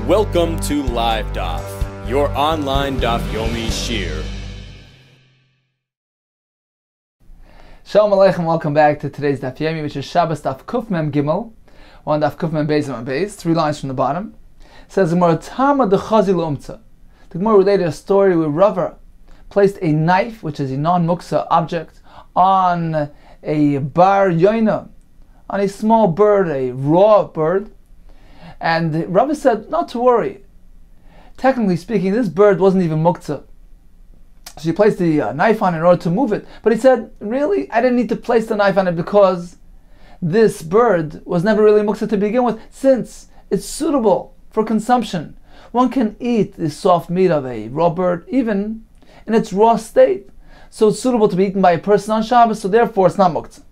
Welcome to Live Daf, your online Daf Yomi Shir. Shalom Aleichem, welcome back to today's Daf Yomi, which is Shabbos Daf Kuf Mem Gimel, on Daf Kuf Mem Beis and Beis, 3 lines from the bottom. It says, Gemara Tama de Chazi L'Umtza. The Gemara related a story where Rava placed a knife, which is a non-muksa object, on a bar yoina, on a small bird, a raw bird. And Rava said, not to worry. Technically speaking, this bird wasn't even muktzah. So he placed the knife on it in order to move it. But he said, really, I didn't need to place the knife on it because this bird was never really muktzah to begin with, since it's suitable for consumption. One can eat the soft meat of a raw bird, even in its raw state. So it's suitable to be eaten by a person on Shabbos, so therefore it's not muktzah.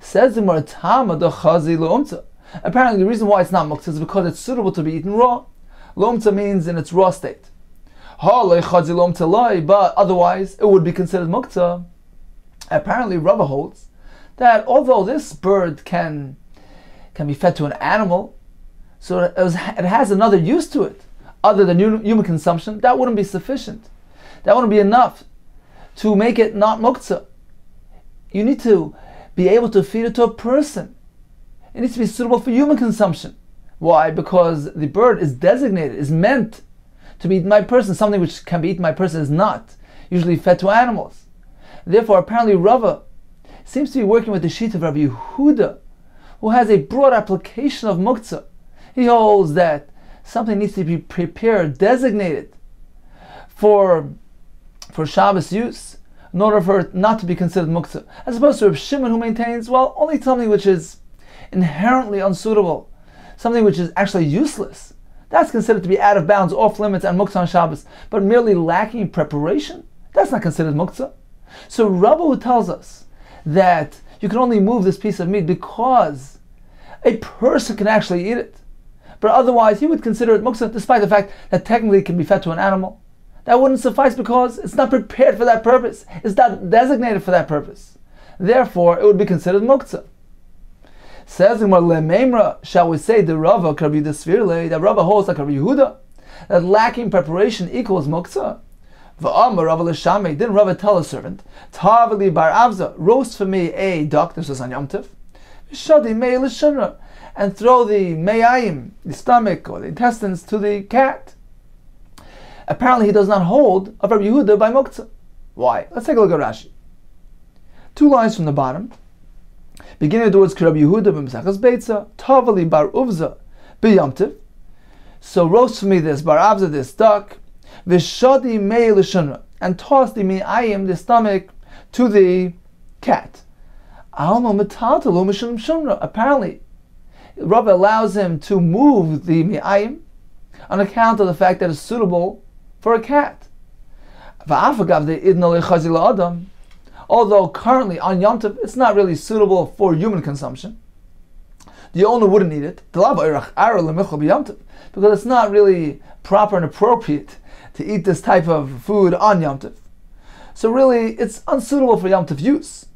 Says the Gemara, Tama de Chazi L'Umtza. Apparently the reason why it's not muktzah is because it's suitable to be eaten raw. L'umtza means in its raw state. But otherwise it would be considered muktzah. Apparently Rava holds that although this bird can be fed to an animal, so it has another use to it other than human consumption, that wouldn't be sufficient. That wouldn't be enough to make it not muktzah. You need to be able to feed it to a person. It needs to be suitable for human consumption. Why? Because the bird is designated, is meant to be eaten by a person. Something which can be eaten by a person is not usually fed to animals. Therefore, apparently Rava seems to be working with the sheet of Rabbi Yehuda, who has a broad application of muktzah. He holds that something needs to be prepared, designated for Shabbos use, in order for it not to be considered muktzah. As opposed to Reb Shimon, who maintains, well, only something which is inherently unsuitable, something which is actually useless, that's considered to be out of bounds, off limits, and muktzah on Shabbos. But merely lacking preparation, that's not considered muktzah. So Rava, who tells us that you can only move this piece of meat because a person can actually eat it, but otherwise he would consider it muktzah, despite the fact that technically it can be fed to an animal, that wouldn't suffice because it's not prepared for that purpose. It's not designated for that purpose. Therefore, it would be considered muktzah. Says in Lememra, shall we say the Rava Karbi the Svirle, that Rava holds like Rabbi Yehuda, that lacking preparation equals muktzah? Va'amar Rava l'shamei, didn't Rava tell a servant, Tavali bar avza, roast for me a duck, this is on Yom Tov, Shadi mei l'shunra, and throw the me'ayim, the stomach or the intestines, to the cat. Apparently he does not hold of Rabbi Yehuda by muktzah. Why? Let's take a look at Rashi. 2 lines from the bottom. Beginning of the words Rabbi Yehuda b'Mesachas Beitza, Tavali bar uvza b'Yom Tov. So roast for me this bar avza, this duck, v'shadi mei l'shunra, and toss the me'ayim, the stomach, to the cat. Alma metaltalu mishum shunra. Apparently, Rava allows him to move the me'ayim on account of the fact that it's suitable for a cat. Va'afagav de idna lechazi la'adam. Although currently on Yom Tov it's not really suitable for human consumption, the owner wouldn't eat it because it's not really proper and appropriate to eat this type of food on Yom Tov. So really it's unsuitable for Yom Tov use.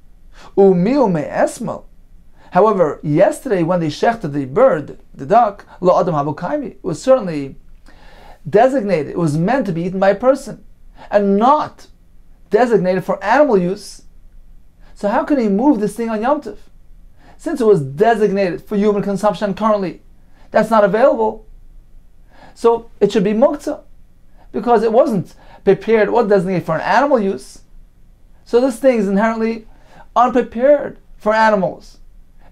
However, yesterday when they shechted the bird, the duck, lo adam habukaimi, it was certainly designated, it was meant to be eaten by a person and not designated for animal use. So how can he move this thing on Yom Tov? Since it was designated for human consumption currently, that's not available. So it should be muktzah, because it wasn't prepared or designated for an animal use. So this thing is inherently unprepared for animals.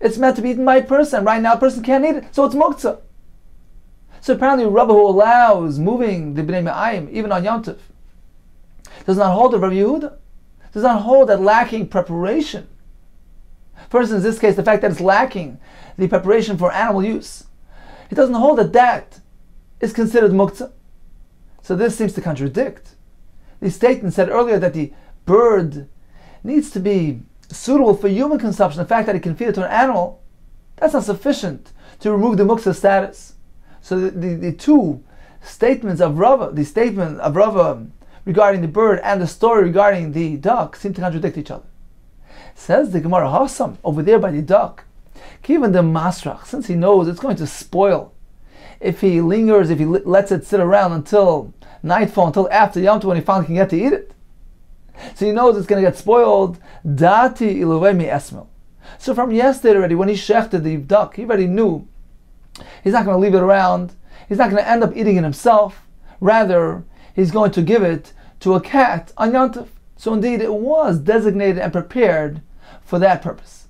It's meant to be eaten by a person. Right now a person can't eat it, so it's muktzah. So apparently Rava, who allows moving the bnei me'ayim even on Yom Tov, does not hold of Rabbi Yehuda, does not hold that lacking preparation. For instance, in this case, the fact that it's lacking the preparation for animal use, he doesn't hold that that is considered muktzah. So this seems to contradict the statement said earlier that the bird needs to be suitable for human consumption. The fact that it can feed it to an animal, that's not sufficient to remove the muktzah status. So the two statements of Rava, the statement of Rava regarding the bird and the story regarding the duck, seem to contradict each other. Says the Gemara Hassam over there by the duck, given the masrach, since he knows it's going to spoil if he lingers, if he lets it sit around until nightfall, until after Yom Tov when he finally can get to eat it. So he knows it's going to get spoiled. Dati iluvemi esmel. So from yesterday already, when he shechted the duck, he already knew he's not going to leave it around. He's not going to end up eating it himself. Rather, he's going to give it to a cat on Yom Tov. So indeed, it was designated and prepared for that purpose.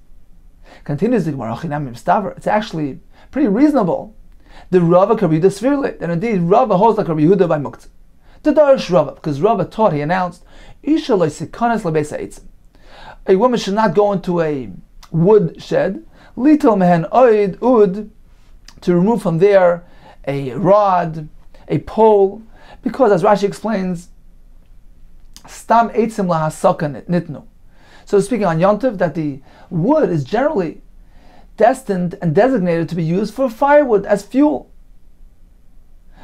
Continues the Gemara, it's actually pretty reasonable. The Rava Rabbi Yehuda Svirle, and indeed Rava holds like Rabbi Yehuda by Muktzah. The Darish Rava, because Rava taught, he announced, Isha loisikanes lebeisa eitzim. A woman should not go into a wood shed, litel mehen oid ud, to remove from there a rod, a pole, because as Rashi explains, stam eitzim lahasaka nitnu. So speaking on Yom Tov, that the wood is generally destined and designated to be used for firewood as fuel.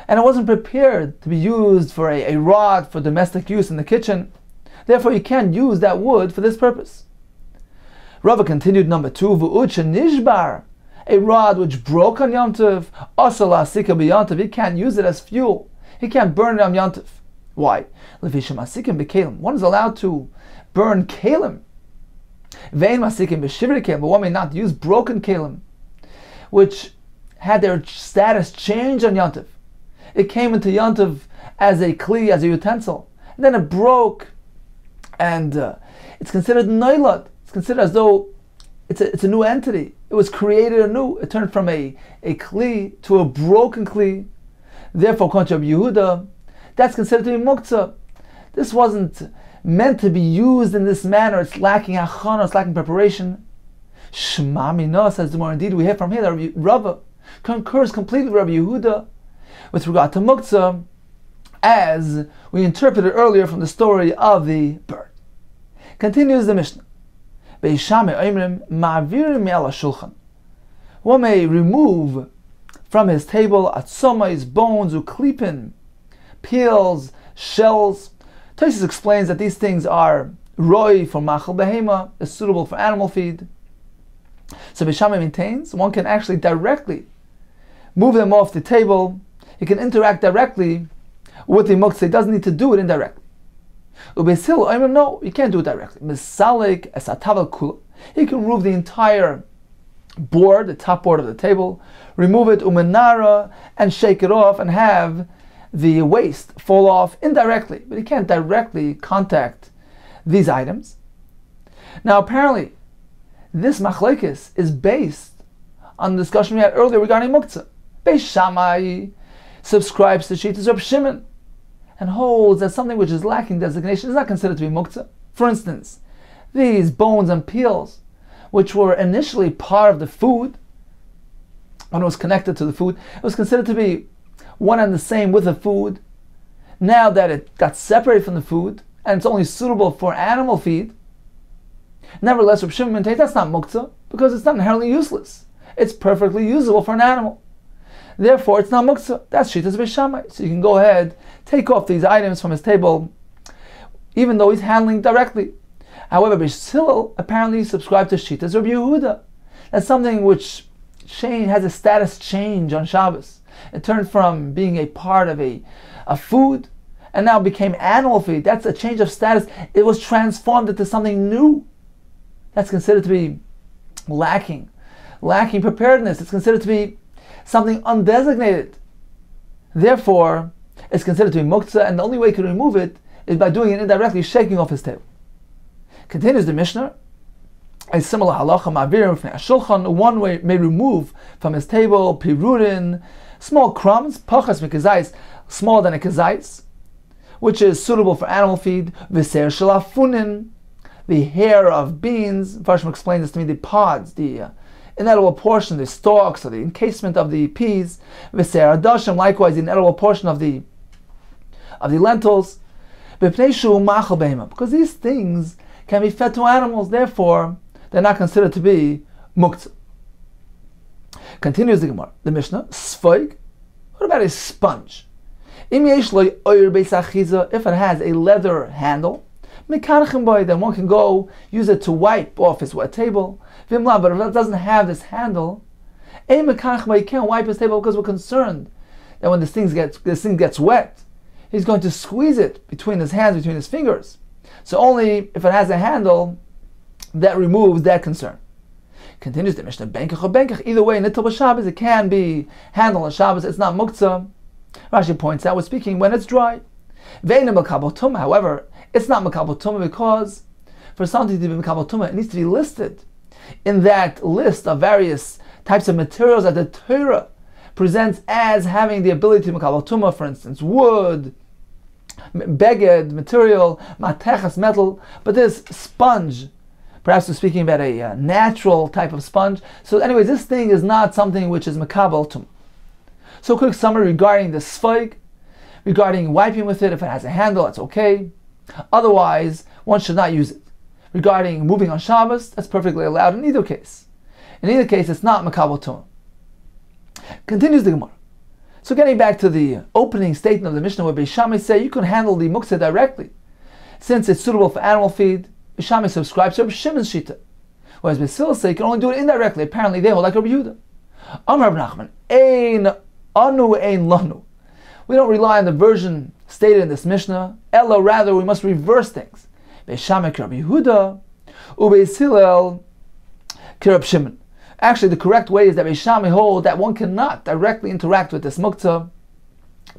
And it wasn't prepared to be used for a rod for domestic use in the kitchen. Therefore, you can't use that wood for this purpose. Rava continued, number 2, v'ucha nishbar, a rod which broke on Yom Tov, asala sika b'Yom Tov, he can't use it as fuel. He can't burn it on Yom Tov. Why? Lefisha masikim b'kelim. One is allowed to burn kelim. Vein masikim b'shivri kelim, but one may not use broken kelim, which had their status changed on Yom Tov. It came into Yom Tov as a kli, as a utensil, and then it broke, and it's considered noilad. It's considered as though it's a new entity. It was created anew. It turned from a kli to a broken kli. Therefore, according to Rabbi Yehuda, that's considered to be muktzah. This wasn't meant to be used in this manner. It's lacking achana, it's lacking preparation. Shema mina, says the more. Indeed, we hear from here that Rava concurs completely with Rabbi Yehuda with regard to muktzah, as we interpreted earlier from the story of the bird. Continues the Mishnah. One may remove from his table atzomais, bones, uklipin, peels, shells. Tosfos explains that these things are roi for machal behema, is suitable for animal feed. So Beis Shammai maintains one can actually directly move them off the table. He can interact directly with the muktzah. He doesn't need to do it indirectly. Beis Hillel, no, you can't do it directly. Misalik esatavel kula. He can remove the entire board, the top board of the table, remove it umenara, and shake it off and have the waste fall off indirectly. But he can't directly contact these items. Now apparently, this machlekes is based on the discussion we had earlier regarding muktzah. Beis Shammai subscribes to Shittas Reb Shimon and holds that something which is lacking designation is not considered to be muktzah. For instance, these bones and peels, which were initially part of the food, when it was connected to the food, it was considered to be one and the same with the food. Now that it got separated from the food, and it's only suitable for animal feed, nevertheless, Reb Shimon maintains that's not muktzah, because it's not inherently useless. It's perfectly usable for an animal. Therefore, it's not muktzah. That's Shittas Beis Shammai. So you can go ahead, take off these items from his table, even though he's handling directly. However, Beis Hillel apparently subscribed to Shittas Rabbi Yehuda. That's something which has a status change on Shabbos. It turned from being a part of a food, and now became animal feed. That's a change of status. It was transformed into something new. That's considered to be lacking preparedness. It's considered to be something undesignated. Therefore, it's considered to be muktzah, and the only way you can remove it is by doing it indirectly, shaking off his table. Continues the Mishnah. A similar halacha ma'avirim from shulchan. One way may remove from his table pirurin, small crumbs, pachas mikazais, smaller than a kazais, which is suitable for animal feed. V'ser shalafunin, the hair of beans. Varshim explains this to me. The pods, the inedible portion, the stalks or the encasement of the peas. V'ser adashim, likewise the inedible portion of the lentils. Because these things can be fed to animals, therefore they're not considered to be muktzah. Continues the Gemara, the Mishnah. Sfoig. What about a sponge? If it has a leather handle, then one can go use it to wipe off his wet table. But if it doesn't have this handle, you can't wipe his table because we're concerned that when this thing gets wet, he's going to squeeze it between his hands, between his fingers. So only if it has a handle, that removes that concern. Continues the Mishnah, benkach or benkach. Either way, nittel b'Shabbos, it can be handled on Shabbos. It's not muktzah. Rashi points out, we're speaking when it's dry. Ve'ena makabel tumah. However, it's not makabel tumah because for something to be makabel tumah, it needs to be listed in that list of various types of materials that the Torah presents as having the ability to makabel tumah. For instance, wood, beged material, matechas metal. But this sponge, perhaps we're speaking about a natural type of sponge. So anyways, this thing is not something which is makabel tumah. So a quick summary regarding the sfeig, regarding wiping with it. If it has a handle, that's okay. Otherwise, one should not use it. Regarding moving on Shabbos, that's perfectly allowed in either case. In either case, it's not makabel tumah. Continues the Gemara. So getting back to the opening statement of the Mishnah where Beis Shammai say you can handle the muktzah directly, since it's suitable for animal feed. Beis Shammai subscribes to Rabbi Shimon's shita, whereas Beis Hillel say you can only do it indirectly. Apparently they hold like Rabbi Yehuda. Amar Rabbi Nachman, ein anu ein lanu. We don't rely on the version stated in this Mishnah. Ella, rather, we must reverse things. Beis Shammai ki Rabbi Yehuda, uBeis Hillel ki Rabbi Shimon. Actually, the correct way is that Beis Shammai hold that one cannot directly interact with this muktzah,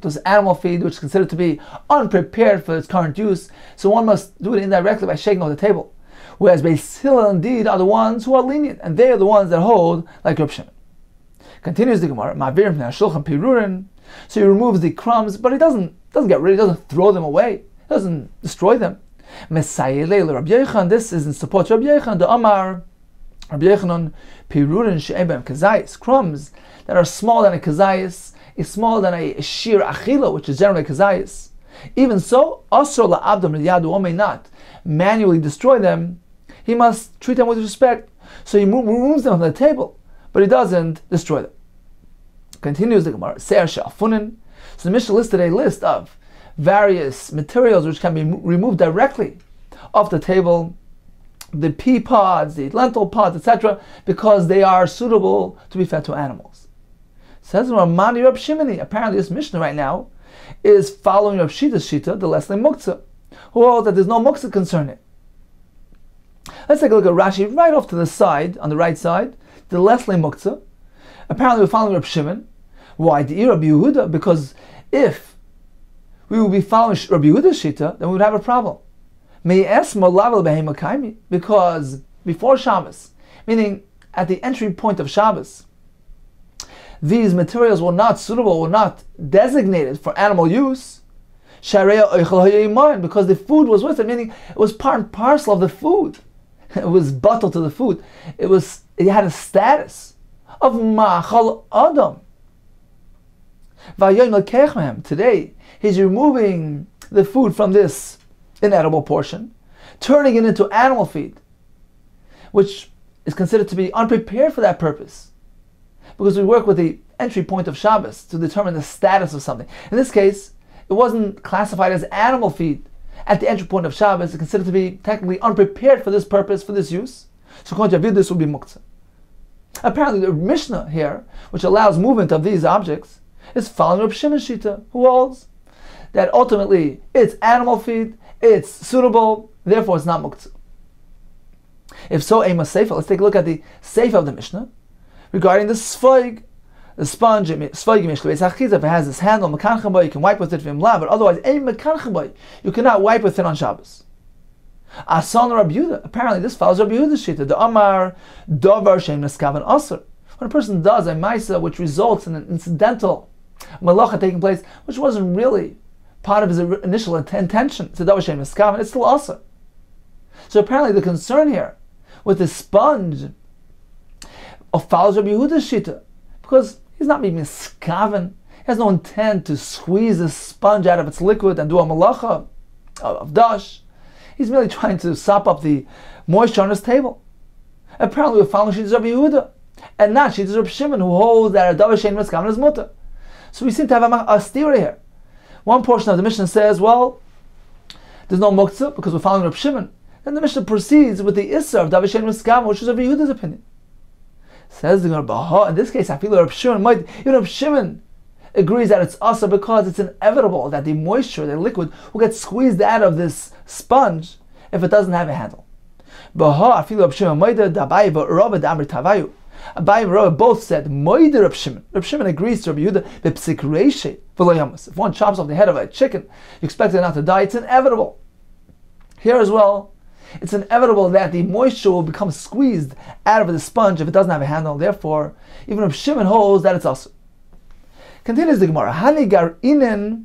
this animal feed, which is considered to be unprepared for its current use. So one must do it indirectly by shaking off the table. Whereas Beis Hillel indeed are the ones who are lenient, and they are the ones that hold like Rabbi Shimon. Continues the Gemara, Ma'virim from Shulchan Pirurin. So he removes the crumbs, but he doesn't get rid, he doesn't throw them away, he doesn't destroy them. Mesayelei Rabbi Yechon, this is in support of Rabbi Yechon, the Amar Rabbi Yechonon Pirurin she'ebem kazayis, crumbs that are smaller than a kazayis, is smaller than a shir achila, which is generally kazayis. Even so, asur la'abdam l'yadu, one may not manually destroy them, he must treat them with respect. So he removes them from the table, but he doesn't destroy them. Continues the Gemara, Se'er she'afunin. So the Mishnah listed a list of various materials which can be removed directly off the table, the pea pods, the lentil pods, etc., because they are suitable to be fed to animals. Says Ramani Rab Shimoni. Apparently this Mishnah right now is following Rab Shita's Shita, the Leslie Muktzah, who holds that there's no Muktzah concerning it. Let's take a look at Rashi right off to the side, on the right side, the Leslie Muktzah. Apparently we're following Rab Shimon. Why? The Rabbi Yehuda? Because if we would be following Rabbi Yehuda's Shita, then we would have a problem. Because before Shabbos, meaning at the entry point of Shabbos, these materials were not suitable, were not designated for animal use, because the food was with it, meaning it was part and parcel of the food. It was bottled to the food. It had a status of ma'achal adam. Today, he's removing the food from this inedible portion, turning it into animal feed, which is considered to be unprepared for that purpose. Because we work with the entry point of Shabbos to determine the status of something. In this case, it wasn't classified as animal feed at the entry point of Shabbos. It's considered to be technically unprepared for this purpose, for this use. So according to Avid, this would be muktzah. Apparently the Mishnah here, which allows movement of these objects, is following Reb Shimon's Shita, who holds that ultimately it's animal feed, it's suitable, therefore it's not muktzah. If so, Ema Seifa, let's take a look at the Seifa of the Mishnah regarding the sfeig, the sponge, sfeig mishleis hachiza. If it has this handle, mekanchaboy, you can wipe with it v'imla, but otherwise, ein mekanchaboy, you cannot wipe with it on Shabbos. Asan Rabbi Yehuda, apparently this follows Rabbi Yehuda's Shita, the Amar Dovar Shem Neskaven Asr. When a person does a Maisa which results in an incidental malacha taking place, which wasn't really part of his initial intention, it's a Dovar Shem Neskaven, it's still Asr. So apparently the concern here with the sponge follows Rabbi Yehuda's Shita, because he's not being miskaven, he has no intent to squeeze the sponge out of its liquid and do a malacha of dash. He's merely trying to sop up the moisture on his table. Apparently we're following Shittas Rabbi Yehuda, and not Shittas Rabbi Shimon, who holds that a davar shein miskaven is mutter. So we seem to have a steer here. One portion of the Mishnah says, well, there's no muktzah because we're following Rabbi Shimon. Then the Mishnah proceeds with the Issa of davar shein miskaven, which is Rabbi Yehuda's opinion. Says the Gemara, in this case, I feel Rabbi Shimon might, even Rabbi Shimon agrees that it's asa because it's inevitable that the moisture, the liquid, will get squeezed out of this sponge if it doesn't have a handle. Abaye and Rava both said, Moide Reb Shimon. Reb Shimon agrees to Rabbi Yehuda, B'psik reishe v'lo yamas. If one chops off the head of a chicken, you expect it not to die, it's inevitable. Here as well, it's inevitable that the moisture will become squeezed out of the sponge if it doesn't have a handle. Therefore, even Reb Shimon holds that it's also. Continues the Gemara, Hani gar inen,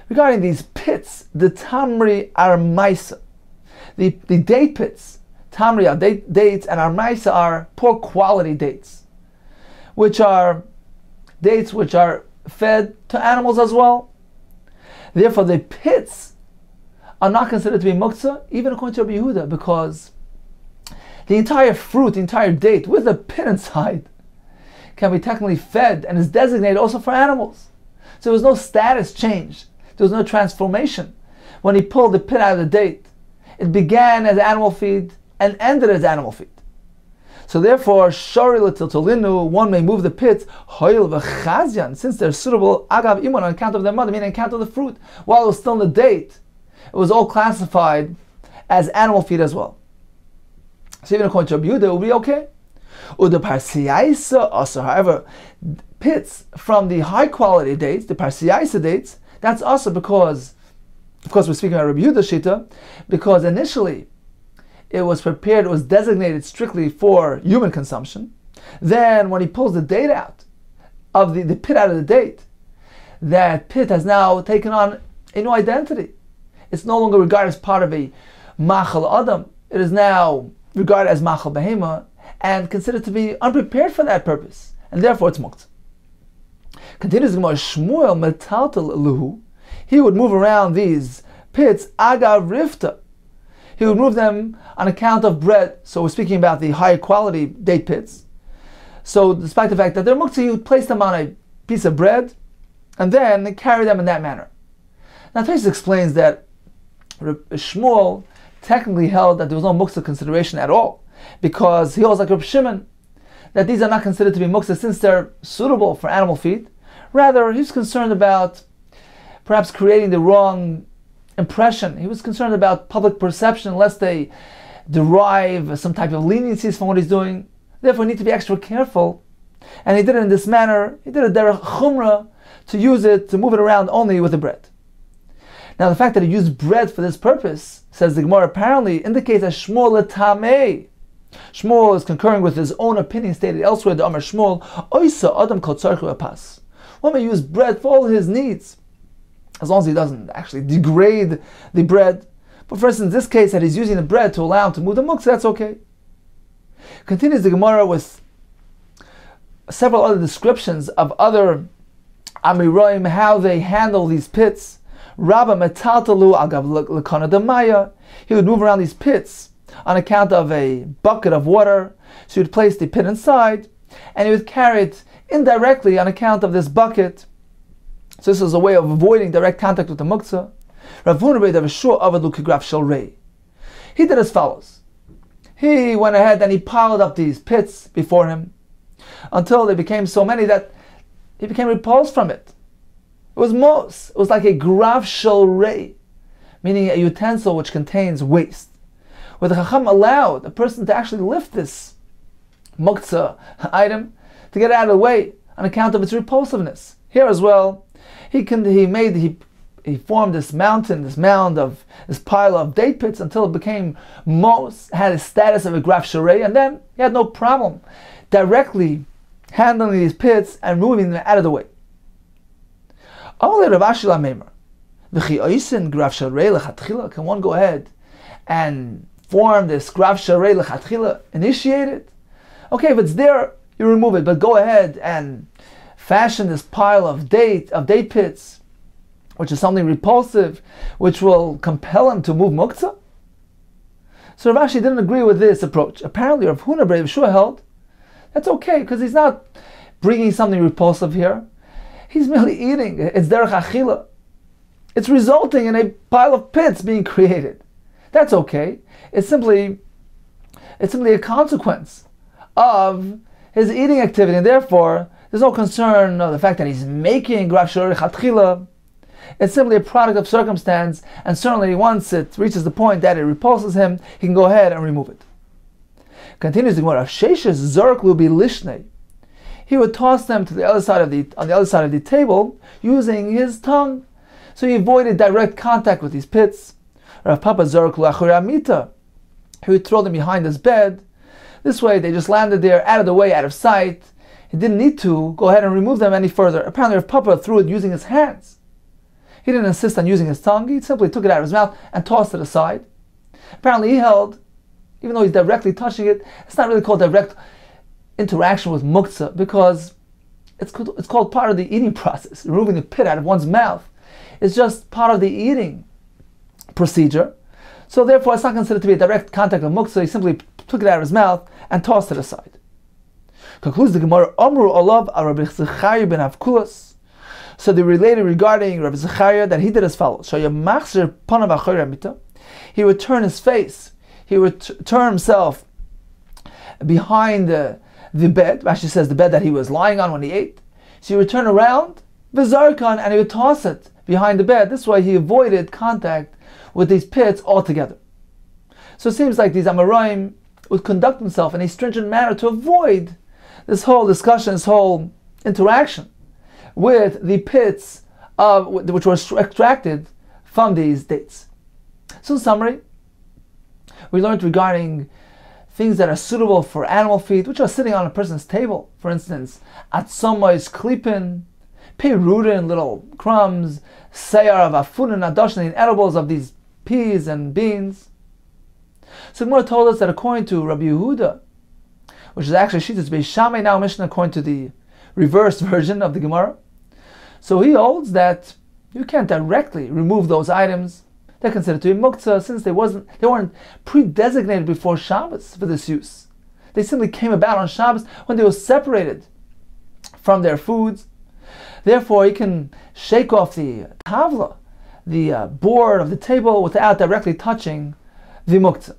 regarding these pits, the tamri armaisa, the date pits. Tamri are dates, and armaisa are poor quality dates, which are dates which are fed to animals as well. Therefore, the pits are not considered to be muktzah, even according to Rabbi Yehuda, because the entire fruit, the entire date, with the pit inside, can be technically fed and is designated also for animals. So there was no status change. There was no transformation. When he pulled the pit out of the date, it began as animal feed and ended as animal feed. So therefore, shori l'tiltolinu, one may move the pits, hoil v'chazyan, since they're suitable, agav imun, on account of their mother, meaning on account of the fruit. While it was still in the date, it was all classified as animal feed as well. So even according to Rabbi Yehuda, it would be okay. Uda parsiyaisa also, however, pits from the high quality dates, the parsiyaisa dates, that's also because, of course we're speaking about Rabbi Yehuda Shita, because initially it was prepared, it was designated strictly for human consumption. Then when he pulls the date out, of the pit out of the date, that pit has now taken on a new identity. It's no longer regarded as part of a machal adam. It is now regarded as machal behema and considered to be unprepared for that purpose, and therefore it's muktzah. Continues the Gemara, Shmuel metaltal luhu. He would move around these pits agav rifta. He would move them on account of bread. So we're speaking about the higher quality date pits. So despite the fact that they're muktzah, he would place them on a piece of bread and then carry them in that manner. Now Tosfos explains that Shmuel technically held that there was no muktzah consideration at all, because he holds like Reb Shimon that these are not considered to be muktzah since they're suitable for animal feed. Rather, he's concerned about perhaps creating the wrong impression. He was concerned about public perception, lest they derive some type of leniencies from what he's doing. Therefore, he needs to be extra careful. And he did it in this manner. He did it derech chumrah, to use it, to move it around only with the bread. Now, the fact that he used bread for this purpose, says the Gemara, apparently indicates that Shmuel letamei. Shmuel is concurring with his own opinion stated elsewhere, the Amar Shmuel, oisa adam kol tzarchu apas. One may use bread for all his needs, as long as he doesn't actually degrade the bread. But for instance, in this case, that he's using the bread to allow him to move the muktzah, that's okay. Continues the Gemara with several other descriptions of other Amiroim, how they handle these pits. Rabba metaltalu agav lekana demaya. He would move around these pits on account of a bucket of water. So he would place the pit inside, and he would carry it indirectly on account of this bucket. So this is a way of avoiding direct contact with the muktzah. Rav Huna Beit Avishur Avadu Kigraf Shel Rei. He did as follows. He went ahead and he piled up these pits before him until they became so many that he became repulsed from it. It was mos. It was like a graf shel rei, meaning a utensil which contains waste. Where the Chacham allowed a person to actually lift this muktzah item to get it out of the way on account of its repulsiveness. Here as well, he formed this mountain, this mound of this pile of date pits until it became mos, had a status of a graf shel rei, and then he had no problem directly handling these pits and moving them out of the way. Can one go ahead and form this graf shel rei lechatchila, initiate it? Okay, if it's there, you remove it, but go ahead and fashion this pile of date pits, which is something repulsive, which will compel him to move muktzah. So Rav Ashi didn't agree with this approach. Apparently, Rav Huna Beit Avishur held that's okay, because he's not bringing something repulsive here. He's merely eating. It's derech achila. It's resulting in a pile of pits being created. That's okay. It's simply a consequence of his eating activity, and therefore There's no concern of the fact that he's making Grav Shor Chatchila. It's simply a product of circumstance, and certainly once it reaches the point that it repulses him, he can go ahead and remove it. Continues the Gemara, Sheshes Zorklu bi Lishnei. He would toss them to the other side of the table using his tongue. So he avoided direct contact with these pits. Rav Papa Zorklu Achorei Amita. He would throw them behind his bed. This way they just landed there, out of the way, out of sight. He didn't need to go ahead and remove them any further. Apparently Rav Papa threw it using his hands. He didn't insist on using his tongue. He simply took it out of his mouth and tossed it aside. Apparently he held, even though he's directly touching it, it's not really called direct interaction with muktzah, because it's called part of the eating process. Removing the pit out of one's mouth is just part of the eating procedure. So therefore it's not considered to be a direct contact of muktzah. He simply took it out of his mouth and tossed it aside. Concludes the Gemara, Amru Olav Rabbi Zechariah ben Avkulas. So they related regarding Rabbi Zechariah that he did as follows. He would turn his face, he would turn himself behind the bed. Rashi says the bed that he was lying on when he ate. So he would turn around, v'zarkan, and he would toss it behind the bed. This way he avoided contact with these pits altogether. So it seems like these Amoraim would conduct themselves in a stringent manner to avoid this whole discussion, this whole interaction with the pits which were extracted from these dates. So in summary, we learned regarding things that are suitable for animal feed, which are sitting on a person's table. For instance, atzomois klipin, peirudin, little crumbs, sayar of afunin, adoshin, edibles of these peas and beans. So Gemara told us that according to Rabbi Yehuda, which is actually Shittas Beis Shammai now Mishnah according to the reverse version of the Gemara, so he holds that you can't directly remove those items. They're considered to be muktzah since they weren't pre-designated before Shabbos for this use. They simply came about on Shabbos when they were separated from their foods. Therefore, you can shake off the tavla, the board of the table, without directly touching the muktzah.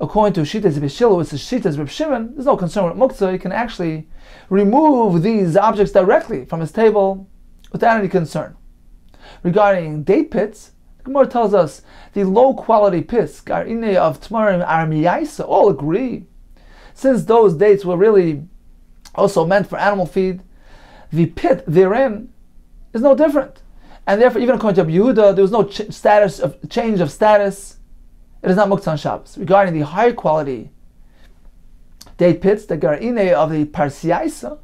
According to Shittas B'Shilu, which is Shittas Reb Shimon, there's no concern with muktzah. You can actually remove these objects directly from his table without any concern. Regarding date pits, the Gemara tells us the low quality pits, Garine of Tmarim Armiyaisa, all agree. Since those dates were really also meant for animal feed, the pit therein is no different. And therefore, even according to Rabbi Yehuda, there was no change of status. It is not muktzah on Shabbos. Regarding the higher quality date pits, the Garine of the Parsiyaisa,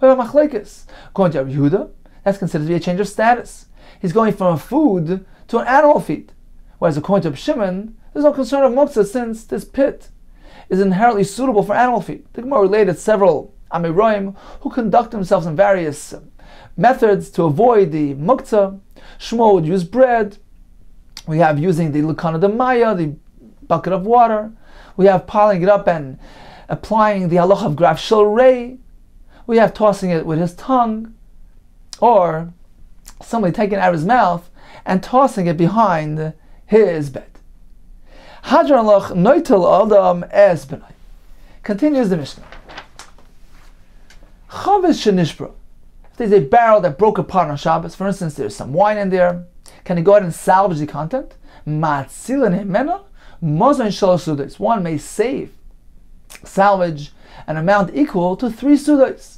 we have a machlekes. According to Rabbi Yehuda, that's considered to be a change of status. He's going from a food to an animal feed. Whereas according to Reb Shimon, there's no concern of muktzah since this pit is inherently suitable for animal feed. The Gemara related several Amoraim who conduct themselves in various methods to avoid the muktzah. Shmuel would use bread. We have using the Lukana de Maya, the bucket of water. We have piling it up and applying the halacha of Grav Shel Rei. We have tossing it with his tongue, or somebody taking it out of his mouth and tossing it behind his bed. Hadran loch noitel adam es benai. Continues the Mishnah. Chavis shenishbra. If there's a barrel that broke apart on Shabbos, for instance, there's some wine in there, can he go ahead and salvage the content? Matzilin himena mozon shalosh sudos. One may salvage an amount equal to 3 sudos.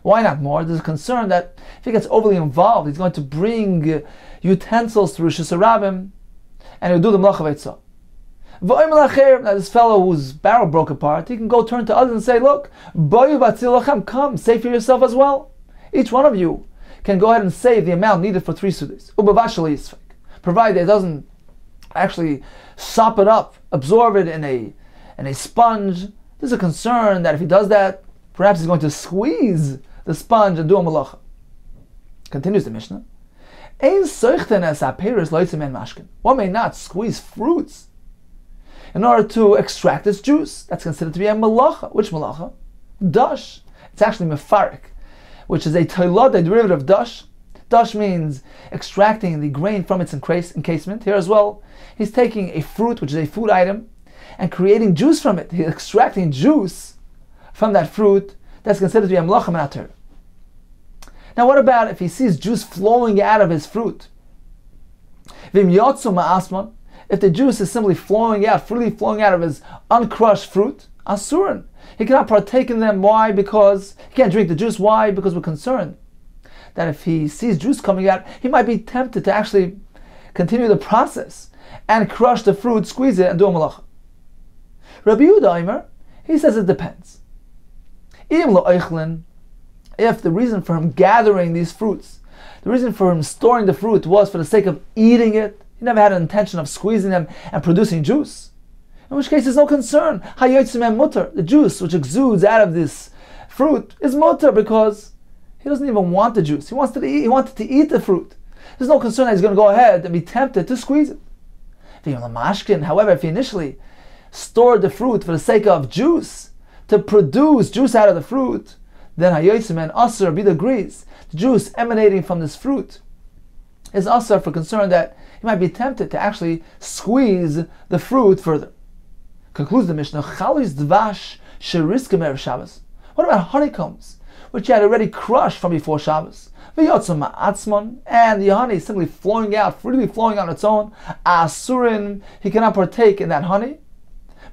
Why not more? There's a concern that if he gets overly involved, he's going to bring utensils to Rishus Harabim, and he'll do the melacha v'etzah. Now this fellow whose barrel broke apart, he can go turn to others and say, look, boyu batzil lachem, come, save for yourself as well. Each one of you can go ahead and save the amount needed for 3 sudas. Ubavashali yisfek, provided it doesn't actually sop it up, absorb it in a sponge. There's a concern that if he does that, perhaps he's going to squeeze the sponge and do a malacha. Continues the Mishnah. One may not squeeze fruits in order to extract its juice. That's considered to be a malacha. Which malacha? Dash. It's actually mefarik, which is a toilad, a derivative of dash. Dash means extracting the grain from its encasement. Here as well, he's taking a fruit, which is a food item, and creating juice from it. He's extracting juice from that fruit. That's considered to be a melacha min haTorah. Now what about if he sees juice flowing out of his fruit? If the juice is simply flowing out, freely flowing out of his uncrushed fruit, asurin. He cannot partake in them. Why? Because he can't drink the juice. Why? Because we're concerned that if he sees juice coming out, he might be tempted to actually continue the process and crush the fruit, squeeze it, and do a malacha. Rabbi Yehuda, he says it depends. If the reason for him gathering these fruits, the reason for him storing the fruit was for the sake of eating it, he never had an intention of squeezing them and producing juice, in which case there's no concern. The juice which exudes out of this fruit is mutter because he doesn't even want the juice. He wanted to eat the fruit. There's no concern that he's going to go ahead and be tempted to squeeze it. However, if he initially stored the fruit for the sake of juice, to produce juice out of the fruit, then Hayotzim and Asr Bid agrees. The juice emanating from this fruit is Asr for concern that he might be tempted to actually squeeze the fruit further. Concludes the Mishnah, Chalis Dvash Sheriskem Erev Shabbos. What about honeycombs, which he had already crushed from before Shabbos? V'yotzim Ma'atzman, and the honey is simply flowing out, freely flowing on its own. Asurin, he cannot partake in that honey,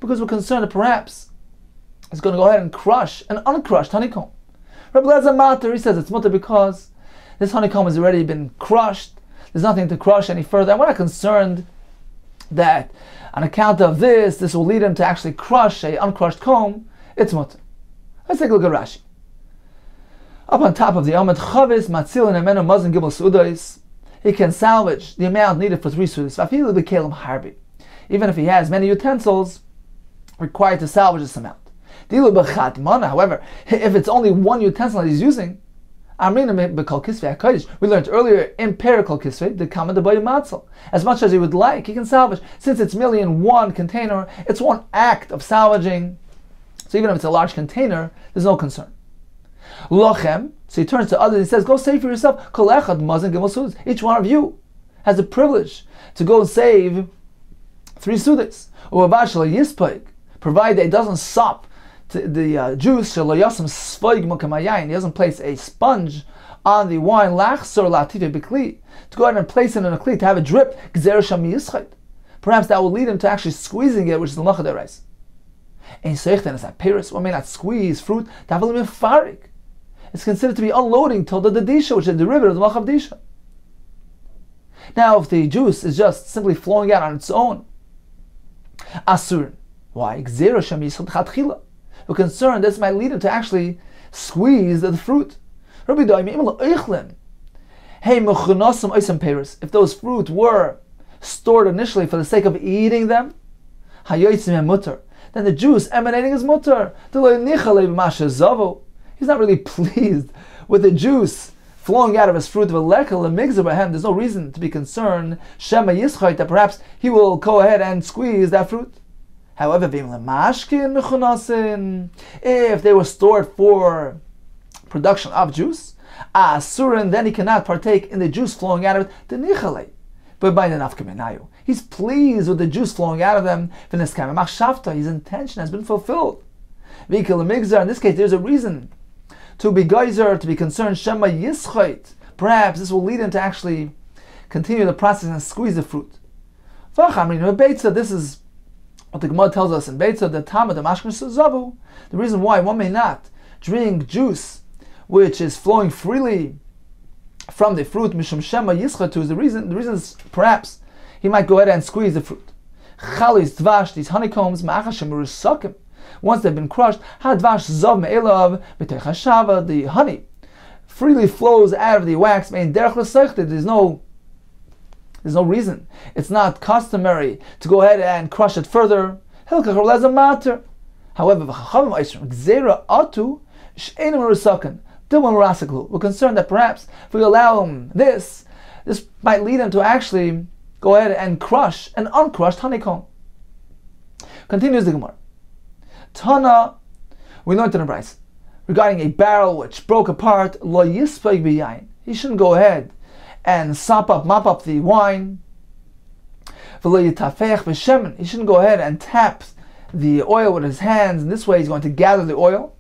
because we're concerned that perhaps he's going to go ahead and crush an uncrushed honeycomb. Rabbi Lezer Mater, he says it's mutter because this honeycomb has already been crushed. There's nothing to crush any further. And we're not concerned that on account of this will lead him to actually crush a uncrushed comb. It's mutter. Let's take a look at Rashi. Up on top of the Amud, Chavis, Matzil, and Emenu, Mazin, Gibel, Sudois, he can salvage the amount needed for 3 sudas. Vafilu b'kelim harbi. Even if he has many utensils required to salvage this amount. Dilu b'chatmana, however, if it's only one utensil that he's using, we learned earlier in Perikol Kisvei, the Kama de Matzel. As much as he would like, he can salvage. Since it's merely in one container, it's one act of salvaging. So even if it's a large container, there's no concern. Lochem, so he turns to others and says, go save for yourself. Each one of you has the privilege to go save 3 sudas. Provided it doesn't sop the juice, he doesn't place a sponge on the wine, to go ahead and place it in a kli, to have it drip. Perhaps that will lead him to actually squeezing it, which is the malacha derais. One may not squeeze fruit, it's considered to be unloading till the dedisha, which is a derivative of the malacha of disha. Now, if the juice is just simply flowing out on its own, asur. Why? We're concerned this might lead him to actually squeeze the fruit. If those fruit were stored initially for the sake of eating them, then the juice emanating is mutter. He's not really pleased with the juice flowing out of his fruit. There's no reason to be concerned that perhaps he will go ahead and squeeze that fruit. However, if they were stored for production of juice, then he cannot partake in the juice flowing out of it. But by the nafkaminayu, he's pleased with the juice flowing out of them. His intention has been fulfilled. In this case, there's a reason to be geyser, to be concerned. Perhaps this will lead him to actually continue the process and squeeze the fruit. This is what the Gemara tells us in Beitza, the Tama, the Mashkin Zavu, the reason why one may not drink juice which is flowing freely from the fruit, Mishum Shema Yischatu, is the reason is perhaps he might go ahead and squeeze the fruit. Chalis Dvash, these honeycombs, Ma'achashem Rusakim, once they've been crushed, Hadvash Zav Me'elav, B'techashava, the honey freely flows out of the wax, Mein Derech L'Seichte, there's no reason. It's not customary to go ahead and crush it further. However, we're concerned that perhaps if we allow him this might lead him to actually go ahead and crush an uncrushed honeycomb. Continues the Gemara. Tana, we learned in the Bryce regarding a barrel which broke apart. Lo yispeg b'yayin. He shouldn't go ahead and mop up the wine. He shouldn't go ahead and tap the oil with his hands. In this way, he's going to gather the oil.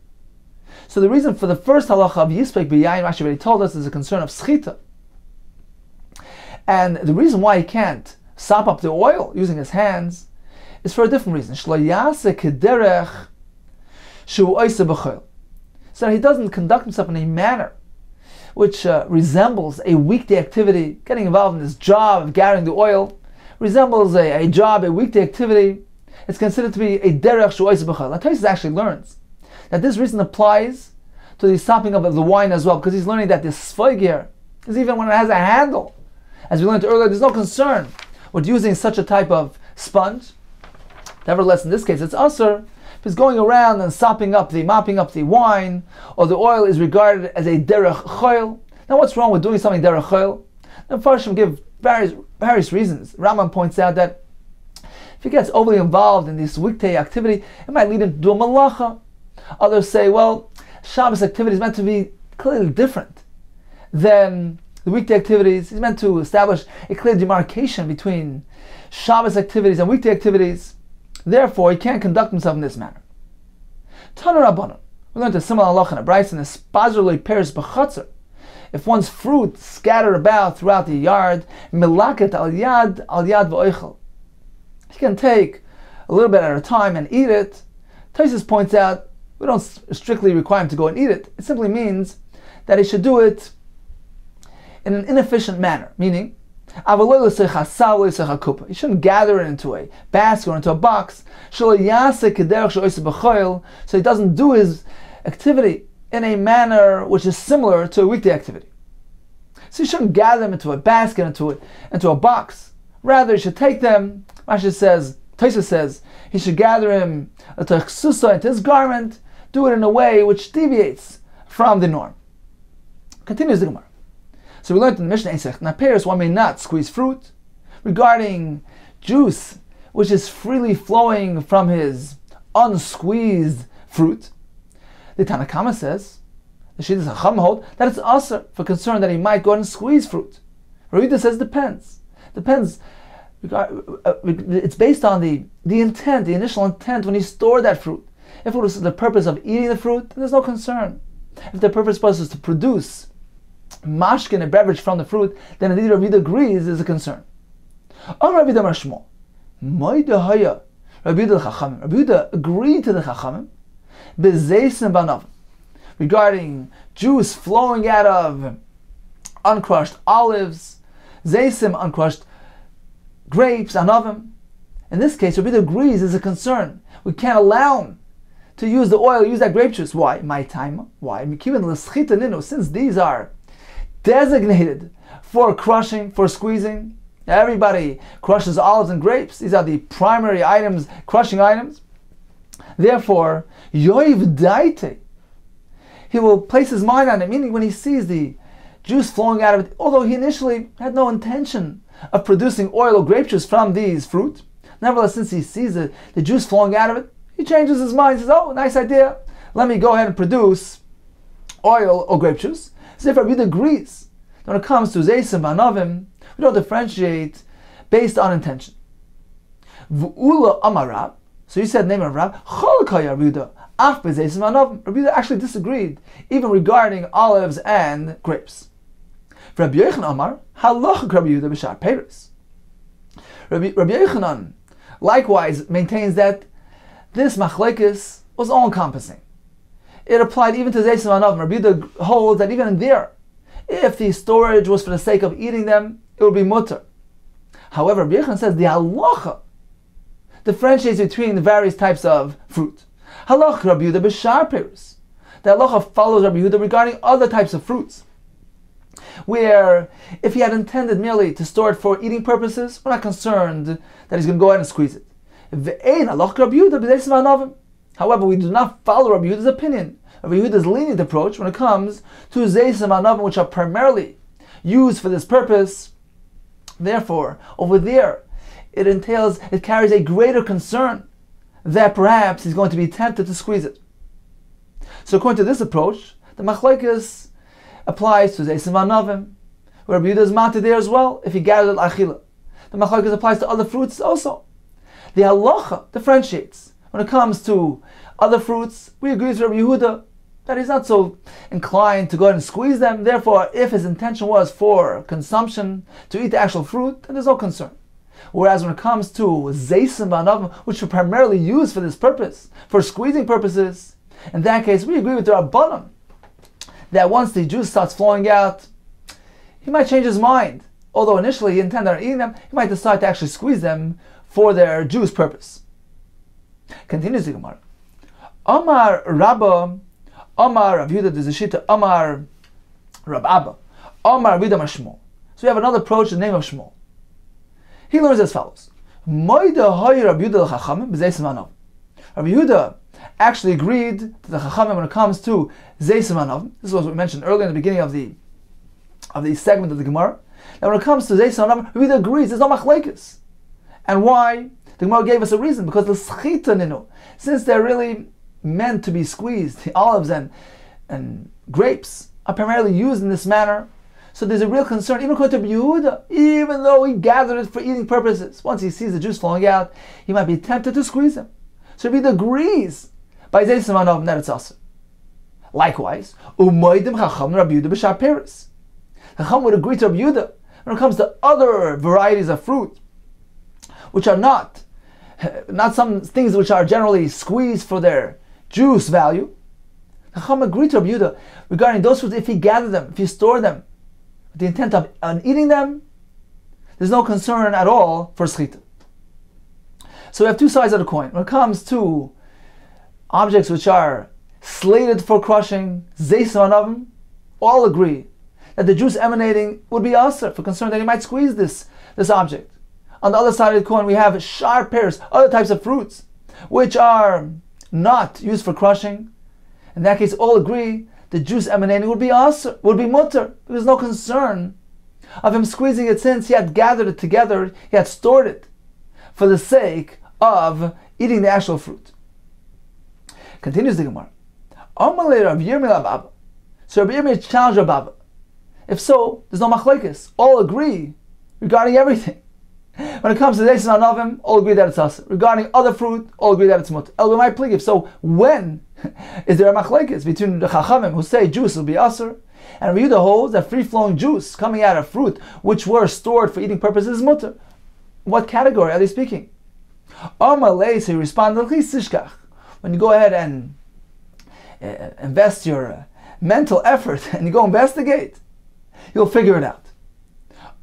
So the reason for the first halacha of Yispek B'yayin, Rashi already told us, is a concern of schita. And the reason why he can't sop up the oil using his hands is for a different reason. So that he doesn't conduct himself in a manner which resembles a weekday activity. Getting involved in this job of gathering the oil resembles a job, a weekday activity. It's considered to be a derech shu oisa b'chol. Now Tosfos actually learns that this reason applies to the sopping up of the wine as well, because he's learning that this sfoigir is even when it has a handle. As we learned earlier, there's no concern with using such a type of sponge. Nevertheless, in this case, it's usher. If he's going around and mopping up the wine, or the oil is regarded as a derech choil. Now, what's wrong with doing something derech choil? The Farshim give various reasons. Rambam points out that if he gets overly involved in this weekday activity, it might lead him to do a malacha. Others say, well, Shabbos activity is meant to be clearly different than the weekday activities. He's meant to establish a clear demarcation between Shabbos activities and weekday activities. Therefore, he can't conduct himself in this manner. Tanu Rabbanan. We learned a similar halacha in a brayso in the spazerly pairs b'chatzar. If one's fruit scattered about throughout the yard, milaket al yad v'oichel. He can take a little bit at a time and eat it. Tosfos points out, we don't strictly require him to go and eat it. It simply means that he should do it in an inefficient manner, meaning he shouldn't gather it into a basket or into a box, so he doesn't do his activity in a manner which is similar to a weekday activity. So he shouldn't gather them into a basket, into a box. Rather, he should take them, Tosfos says, he should gather him into his garment, do it in a way which deviates from the norm. Continues the Gemara. So we learned in the Mishnah, in Paris, one may not squeeze fruit. Regarding juice, which is freely flowing from his unsqueezed fruit, the Tanakama says, the Shittas Chacham hold, that it's asur for concern that he might go and squeeze fruit. Ravida says depends. It's based on the intent, the initial intent when he stored that fruit. If it was for the purpose of eating the fruit, then there's no concern. If the purpose was to produce mashkin, a beverage from the fruit, then indeed Ravida agrees there's a concern. Ravida agreed to the Chachamim regarding juice flowing out of uncrushed olives, zeisim, uncrushed grapes, anavim. In this case, Ravida agrees there's a concern. We can't allow him to use the oil, use that grape juice. Why? My time. Why? Since these are designated for crushing, for squeezing. Everybody crushes olives and grapes. These are the primary items, crushing items. Therefore, yoiv daite, he will place his mind on it, meaning when he sees the juice flowing out of it, although he initially had no intention of producing oil or grape juice from these fruit, nevertheless, since he sees the juice flowing out of it, he changes his mind, says, oh, nice idea, let me go ahead and produce oil or grape juice. So if Ravida agrees that when it comes to zeisim v'anavim, we don't differentiate based on intention. V'ula amarab, so you said name of Rab, cholakaya Ravida, ach b'zeisim v'anavim. Ravida actually disagreed, even regarding olives and grapes. Rabbi Yochanan Amar, halachak Rabbi Yehuda b'shar peiros. Rabbi Yochanan likewise maintains that this machlekes was all-encompassing. It applied even to zeisim v'anavim. Rabbi Yehuda holds that even in there, if the storage was for the sake of eating them, it would be mutter. However, Rabbi Yochanan says the halacha differentiates between the various types of fruit. Halach Rabbi Yehuda b'shar peiros. The halacha follows Rabbi Yehuda regarding other types of fruits, where if he had intended merely to store it for eating purposes, we're not concerned that he's going to go ahead and squeeze it. However, we do not follow Rabbi Yehuda's opinion, Rabbi Yehuda's lenient approach when it comes to zeisim anavim, which are primarily used for this purpose. Therefore, over there, it carries a greater concern that perhaps he's going to be tempted to squeeze it. So according to this approach, the machlekes applies to zeisim anavim, where Rabbi Yehuda is mounted there as well, if he gathered achila. The machlekes applies to other fruits also. The halacha differentiates. When it comes to other fruits, we agree with Rabbi Yehuda that he's not so inclined to go ahead and squeeze them. Therefore, if his intention was for consumption, to eat the actual fruit, then there's no concern. Whereas when it comes to zeisim v'anavim, which are primarily used for this purpose, for squeezing purposes, in that case, we agree with the Rabbanan that once the juice starts flowing out, he might change his mind. Although initially he intended on eating them, he might decide to actually squeeze them for their juice purpose. Continues the Gemara. Amar Rabba, Amar Rav Yehuda Dezashita, Amar Rab Abba, Amar Rav Yehuda Shmuel. So we have another approach, the name of Shmuel. He learns as follows. Moida Hoy Rav Yehuda L'Chachamim B'Zeisim Anav. Rav Yehuda actually agreed to the Chachamim when it comes to Zeisim Anav. This is what we mentioned earlier in the beginning of the segment of the Gemara. Now when it comes to Zeisim Anav, Rav Yehuda agrees there's no machlekes. And why? The Gemara gave us a reason, because the schita ninu, since they're really meant to be squeezed, the olives and grapes are primarily used in this manner, so there's a real concern, even according to Yehuda, even though he gathered it for eating purposes, once he sees the juice flowing out, he might be tempted to squeeze them. So Yehuda agrees by Zeisim Anav that it's also. Likewise, Umaydim Chacham Rabbi Yehuda b'Shar Peres. Chacham would agree to Rabbi Yehuda when it comes to other varieties of fruit, which are not some things which are generally squeezed for their juice value. Chacham agreed to Rabbi Yehuda regarding those fruits. If he gathered them, if he stored them with the intent of eating them, there's no concern at all for schita. So we have two sides of the coin. When it comes to objects which are slated for crushing, zeisim anavim, all agree that the juice emanating would be aser, for concern that he might squeeze this object. On the other side of the coin, we have sharp pears, other types of fruits, which are not used for crushing. In that case, all agree the juice emanating would be aser, would be mutter. There's no concern of him squeezing it, since he had gathered it together, he had stored it for the sake of eating the actual fruit. Continues the Gemara. Amalei Rav Yirmiyah Abba. So Rav Yirmiyah challenged Rav Abba. If so, there's no machlekes. All agree regarding everything. When it comes to Zeisim Anavim, all agree that it's us. Regarding other fruit, all agree that it's mut. El b'may pligiv. So when is there a machlekes between the Chachamim who say juice will be aser, and Rav Yehuda holds that free-flowing juice coming out of fruit which were stored for eating purposes is mutter? What category are they speaking? Amalei, so he responded, when you go ahead and invest your mental effort and you go investigate, you'll figure it out.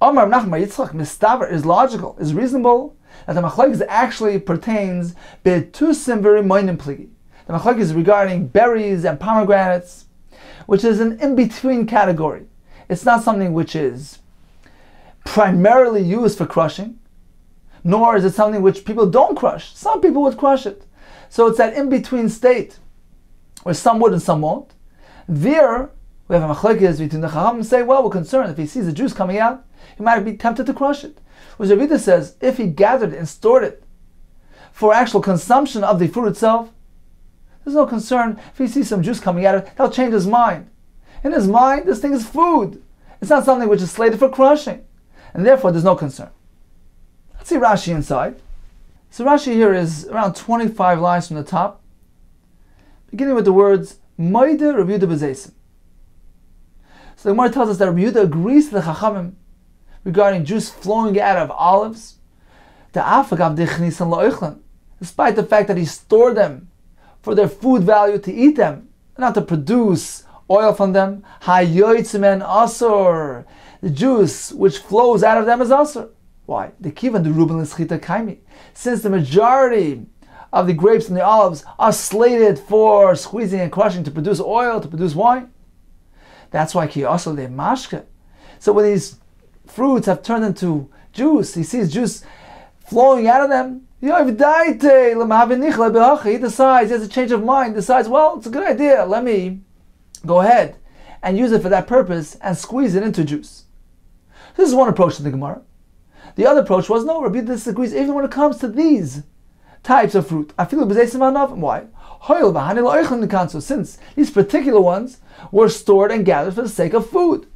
Amar Nachman Yitzchak mistaver is logical, is reasonable, that the machlekes actually pertains betusim v'rimonim pligi. The machlekes is regarding berries and pomegranates, which is an in-between category. It's not something which is primarily used for crushing, nor is it something which people don't crush. Some people would crush it. So it's that in-between state, where some would and some won't. There, we have a machlekes between the Chacham and say, well, we're concerned if he sees the juice coming out, he might be tempted to crush it. Whereas Rav Yehuda says, if he gathered it and stored it for actual consumption of the fruit itself, there's no concern. If he sees some juice coming out of it, he'll change his mind. In his mind, this thing is food. It's not something which is slated for crushing. And therefore, there's no concern. Let's see Rashi inside. So Rashi here is around 25 lines from the top, beginning with the words, Moide Rav Yehuda b'Zeisim. So the Gemara tells us that Rav Yehuda agrees to the Chachamim regarding juice flowing out of olives, despite the fact that he stored them for their food value to eat them, not to produce oil from them. The juice which flows out of them is asur. Why? The kivan the ruben l'schita kaimi. Since the majority of the grapes and the olives are slated for squeezing and crushing to produce oil, to produce wine. That's why ki also de mashke. So when these fruits have turned into juice, he sees juice flowing out of them, he decides, he has a change of mind, decides, well, it's a good idea, let me go ahead and use it for that purpose and squeeze it into juice. This is one approach to the Gemara. The other approach was, no, Rabbi disagrees even when it comes to these types of fruit. I feel why? Since these particular ones were stored and gathered for the sake of food.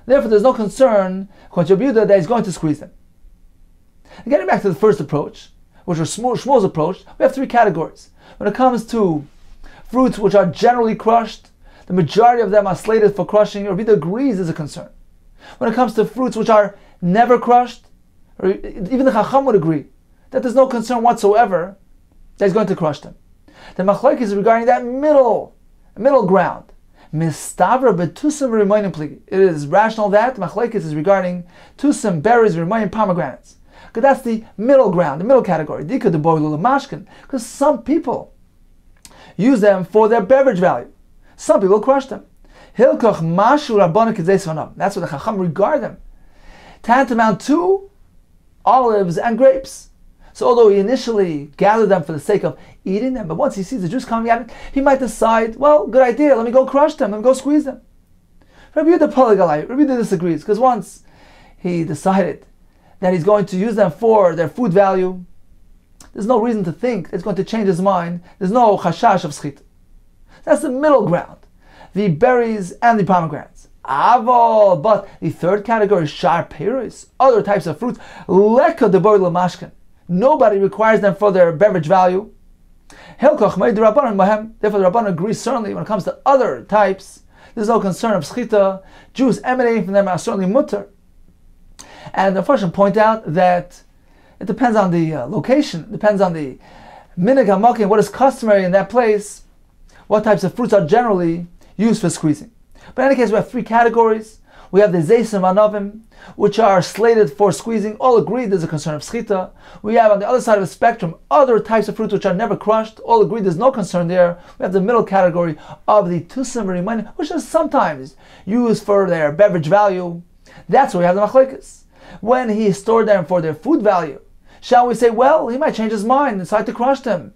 Therefore, there's no concern that he's going to squeeze them. And getting back to the first approach, which was Shmuel's approach, we have three categories. When it comes to fruits which are generally crushed, the majority of them are slated for crushing, or Ravida agrees is a concern. When it comes to fruits which are never crushed, or even the Chacham would agree that there's no concern whatsoever that he's going to crush them. The Machlokes is regarding that middle ground. Mistavra betusim rimonim pligi. It is rational that Machlokes is regarding tusim, berries, rimonim, pomegranates. Because that's the middle ground, the middle category. Dika de boilul mashkin. Because some people use them for their beverage value. Some people crush them. Hilkoch mashu rabbanon k'zeis v'anav. That's what the Chacham regard them. Tantamount to olives and grapes. So although he initially gathered them for the sake of eating them, but once he sees the juice coming out, he might decide, well, good idea, let me go crush them, let me go squeeze them. Rabbi Yehuda disagrees, because once he decided that he's going to use them for their food value, there's no reason to think it's going to change his mind. There's no chashash of schita. That's the middle ground, the berries and the pomegranates. Avol, but the third category, shar peiros, other types of fruits, leka de boil mashkin. Nobody requires them for their beverage value. Therefore, the Rabban agrees certainly when it comes to other types, there's no concern of schita. Juice emanating from them are certainly mutter. And the Farshim point out that it depends on the location, it depends on the minig hamakim, what is customary in that place, what types of fruits are generally used for squeezing. But in any case, we have three categories. We have the zeisim anavim, which are slated for squeezing. All agreed there's a concern of schita. We have on the other side of the spectrum other types of fruits which are never crushed. All agreed there's no concern there. We have the middle category of the tusim rimayim, which is sometimes used for their beverage value. That's where we have the machlokes. When he stored them for their food value, shall we say, well, he might change his mind and decide to crush them?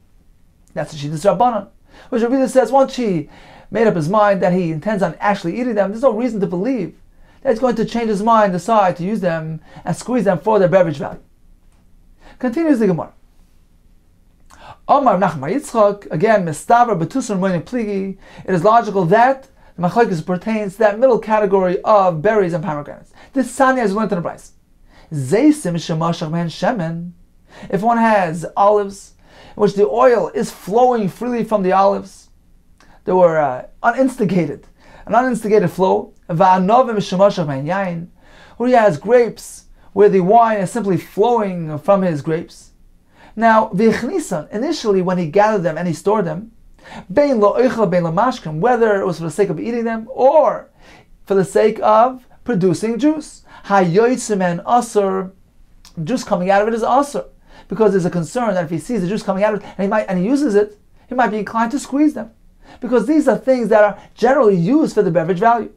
That's the Shittas Rabbanan. Which Ravida says, once he made up his mind that he intends on actually eating them, there's no reason to believe that he's going to change his mind, decide to use them and squeeze them for their beverage value. Continues the Gemara. Omar Nachman Yitzchak, again, Mistaver Betusar Moinim Pligi. It is logical that the Machlokes pertains to that middle category of berries and pomegranates. This Sanya is learned in the Bryce. Zeisim Shemashach Men Shemen. If one has olives, in which the oil is flowing freely from the olives, they were an uninstigated flow. Where he has grapes, where the wine is simply flowing from his grapes. Now, initially when he gathered them and he stored them, whether it was for the sake of eating them or for the sake of producing juice, juice coming out of it is asur, because there's a concern that if he sees the juice coming out of it and he uses it, he might be inclined to squeeze them, because these are things that are generally used for the beverage value.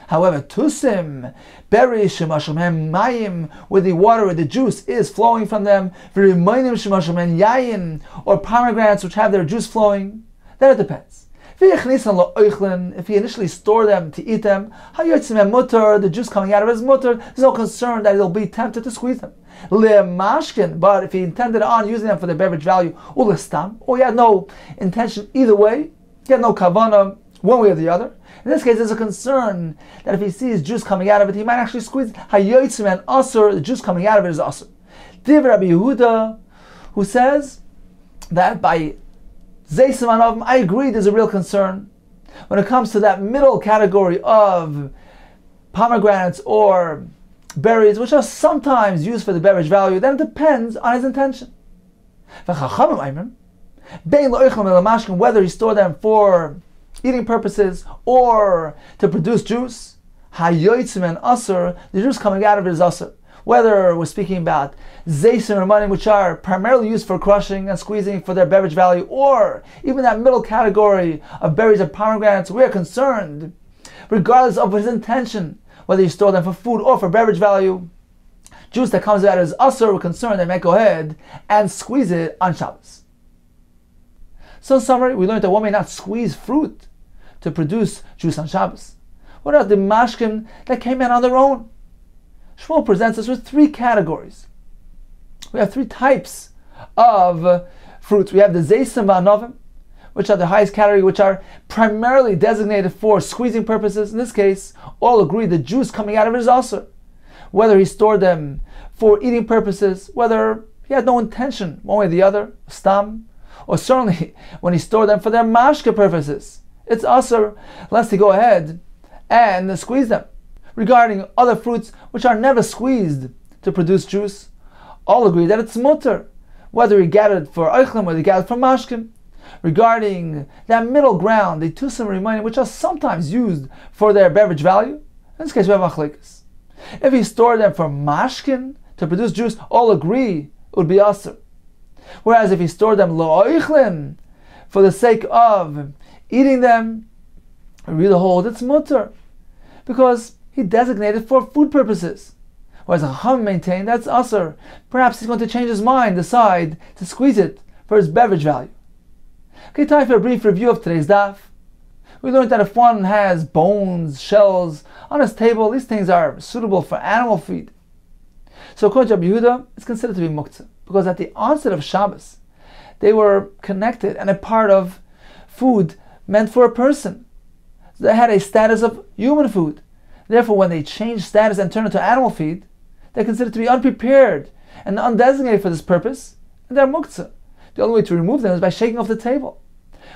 However, tusim, berries, shemashim mayim, where the water or the juice is flowing from them, v'rimayim shemashim yayin, or pomegranates which have their juice flowing, then it depends. If he initially stored them to eat them, the juice coming out of it is mutter, there's no concern that he'll be tempted to squeeze them. But if he intended on using them for their beverage value, or he had no intention either way, he had no kavanah one way or the other. In this case, there's a concern that if he sees juice coming out of it, he might actually squeeze it. The juice coming out of it is asur. Div Rabbi Yehuda, who says that by zeisim anavim, I agree there's a real concern. When it comes to that middle category of pomegranates or berries, which are sometimes used for the beverage value, then it depends on his intention. Whether he stored them for eating purposes or to produce juice, the juice coming out of it is asur. Whether we're speaking about zeisim or money, which are primarily used for crushing and squeezing for their beverage value, or even that middle category of berries and pomegranates, we are concerned, regardless of his intention, whether you store them for food or for beverage value, juice that comes out is asur, we're concerned they might go ahead and squeeze it on Shabbos. So in summary, we learned that one may not squeeze fruit to produce juice on Shabbos. What about the mashkim that came in on their own? Shmuel presents us with three categories. We have three types of fruits. We have the zeisim v'anavim, which are the highest category, which are primarily designated for squeezing purposes. In this case, all agree the juice coming out of it is asur. Whether he stored them for eating purposes, whether he had no intention one way or the other, stam, or certainly when he stored them for their mashke purposes, it's asur lest he go ahead and squeeze them. Regarding other fruits which are never squeezed to produce juice, all agree that it's mutter, whether he gathered for oichlim or he gathered for mashkim. Regarding that middle ground, the tusim remaining, which are sometimes used for their beverage value, in this case we have machlekes. If he stored them for mashkin to produce juice, all agree it would be asur. Whereas if he stored them lo'oichlin for the sake of eating them, we really hold it's mutter, because he designated for food purposes. Whereas a Chacham maintained that's asur. Perhaps he's going to change his mind, decide to squeeze it for his beverage value. Okay, time for a brief review of today's daf. We learned that if one has bones, shells on his table, these things are suitable for animal feed. So according to Rabbi Yehuda, it's considered to be muktzah, because at the onset of Shabbos, they were connected and a part of food meant for a person. So they had a status of human food. Therefore, when they change status and turn into animal feed, they're considered to be unprepared and undesignated for this purpose, and they're muktzah. The only way to remove them is by shaking off the table.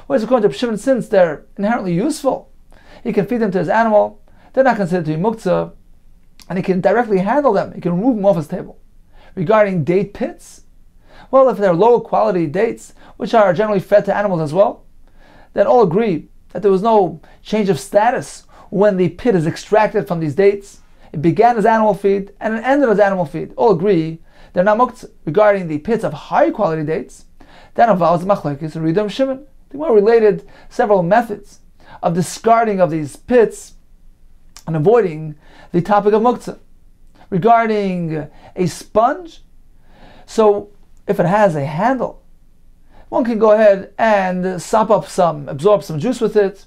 Whereas according to Shimon, since they're inherently useful, he can feed them to his animal, they're not considered to be muktzah, and he can directly handle them, he can remove them off his table. Regarding date pits, well, if they're low quality dates, which are generally fed to animals as well, then all agree that there was no change of status when the pit is extracted from these dates. It began as animal feed and it ended as animal feed. All agree they're not muktzah. Regarding the pits of high quality dates, that involves machlekes and Ridam Shimon. The Gemara related several methods of discarding of these pits and avoiding the topic of muktzah. Regarding a sponge, so if it has a handle, one can go ahead and absorb some juice with it.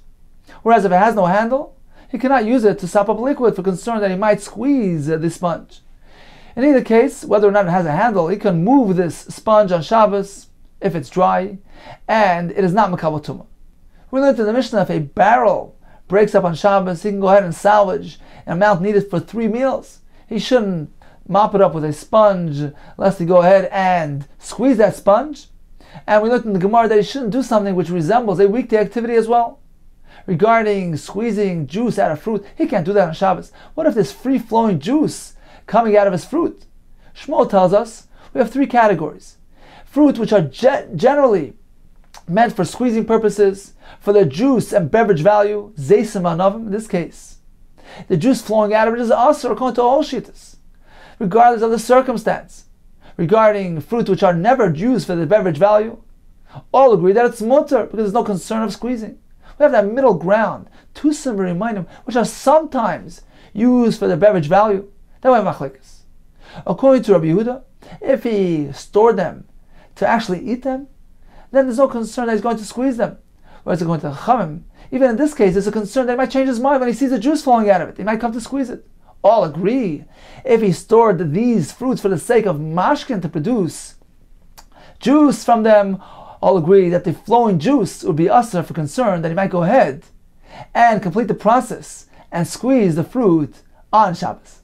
Whereas if it has no handle, he cannot use it to sop up liquid for concern that he might squeeze the sponge. In either case, whether or not it has a handle, he can move this sponge on Shabbos if it's dry, and it is not makabel tumah. We learned in the Mishnah if a barrel breaks up on Shabbos, he can go ahead and salvage an amount needed for 3 meals. He shouldn't mop it up with a sponge, lest he go ahead and squeeze that sponge. And we learned in the Gemara that he shouldn't do something which resembles a weekday activity as well. Regarding squeezing juice out of fruit, he can't do that on Shabbos. What if there's free-flowing juice coming out of his fruit? Shmuel tells us we have 3 categories. Fruit which are generally meant for squeezing purposes, for their juice and beverage value, zeisim anavim in this case. The juice flowing out of it is asur according to all shittas, regardless of the circumstance. Regarding fruit which are never used for the beverage value, all agree that it's mutter because there's no concern of squeezing. We have that middle ground, tusim v'rimayim, which are sometimes used for the beverage value. That way machlekes. According to Rabbi Yehuda, if he stored them to actually eat them, then there's no concern that he's going to squeeze them. Whereas according to Chachamim, even in this case, there's a concern that he might change his mind when he sees the juice flowing out of it. He might come to squeeze it. All agree, if he stored these fruits for the sake of mashkin to produce juice from them, all agree that the flowing juice would be asur for concern that he might go ahead and complete the process and squeeze the fruit on Shabbos.